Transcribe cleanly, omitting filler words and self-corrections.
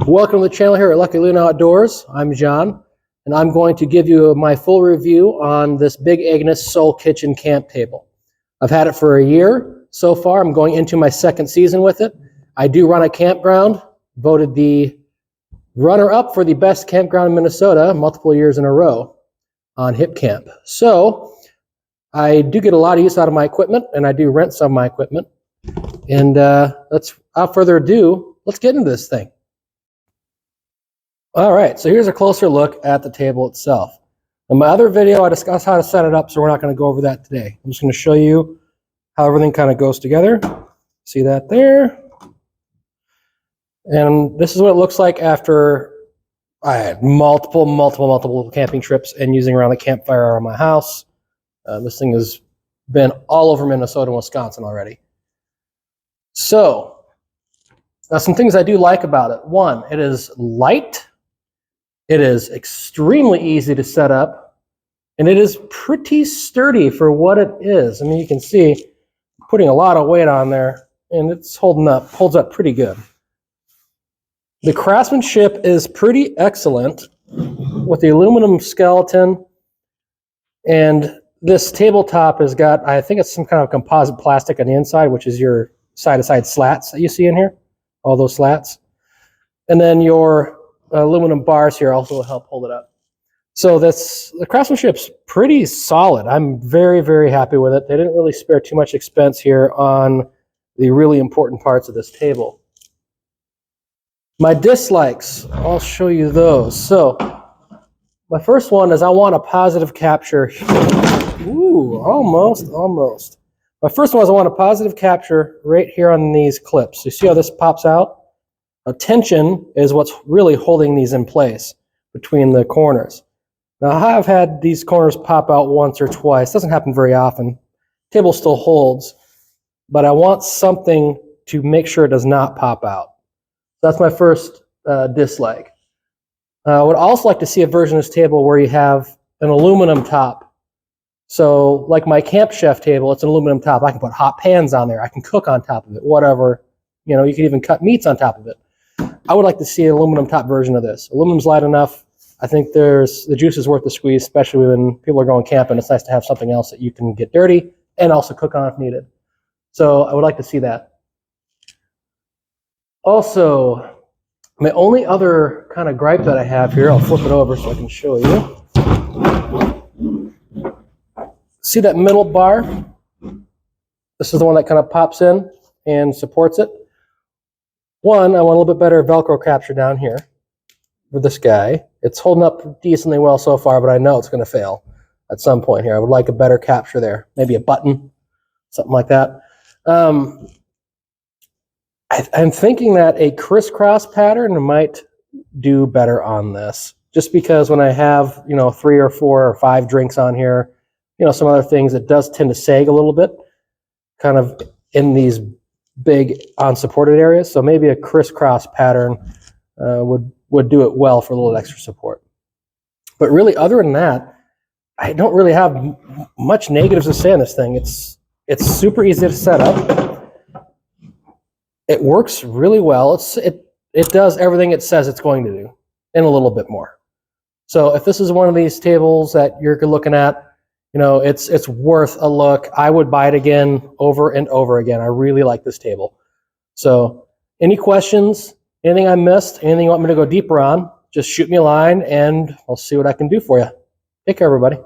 Welcome to the channel here at Lucky Luna Outdoors. I'm John, and I'm going to give you my full review on this big Agnes Soul Kitchen camp table. I've had it for a year so far. I'm going into my second season with it. I do run a campground, voted the runner-up for the best campground in Minnesota multiple years in a row on Hip Camp. So I do get a lot of use out of my equipment, and I do rent some of my equipment. And without further ado, let's get into this thing. All right, so here's a closer look at the table itself. In my other video, I discussed how to set it up, so we're not going to go over that today. I'm just going to show you how everything kind of goes together. See that there? And this is what it looks like after I had multiple camping trips and using around the campfire around my house. This thing has been all over Minnesota and Wisconsin already. So, now some things I do like about it. One, it is light. It is extremely easy to set up, and it is pretty sturdy for what it is. I mean, you can see putting a lot of weight on there, and it's holds up pretty good. The craftsmanship is pretty excellent with the aluminum skeleton, and this tabletop has got, I think it's some kind of composite plastic on the inside, which is your side-to-side slats that you see in here, all those slats. And then your aluminum bars here also will help hold it up. So the craftsmanship's pretty solid. I'm very, very happy with it. They didn't really spare too much expense here on the really important parts of this table. My dislikes, I'll show you those. So my first one is I want a positive capture. Ooh, almost. My first one is I want a positive capture right here on these clips. You see how this pops out? Now, tension is what's really holding these in place between the corners. Now, I've had these corners pop out once or twice. It doesn't happen very often. The table still holds, but I want something to make sure it does not pop out. That's my first dislike. I would also like to see a version of this table where you have an aluminum top. So, like my Camp Chef table, it's an aluminum top. I can put hot pans on there. I can cook on top of it, whatever. You know, you can even cut meats on top of it. I would like to see an aluminum top version of this. Aluminum's light enough. I think the juice is worth the squeeze, especially when people are going camping. It's nice to have something else that you can get dirty and also cook on if needed. So I would like to see that. Also, my only other kind of gripe that I have here, I'll flip it over so I can show you. See that middle bar? This is the one that kind of pops in and supports it. One, I want a little bit better Velcro capture down here for this guy. It's holding up decently well so far, but I know it's going to fail at some point here. I would like a better capture there. Maybe a button, something like that. I'm thinking that a crisscross pattern might do better on this. Just because when I have, 3 or 4 or 5 drinks on here, some other things, it does tend to sag a little bit, kind of in these big unsupported areas. So maybe a crisscross pattern would do it well for a little extra support. But really, other than that, I don't really have much negatives to say on this thing. It's super easy to set up. It works really well. It does everything it says it's going to do and a little bit more. So if this is one of these tables that you're looking at, it's worth a look. I would buy it again over and over again. I really like this table. So any questions, anything I missed, anything you want me to go deeper on, just shoot me a line and I'll see what I can do for you. Take care, everybody.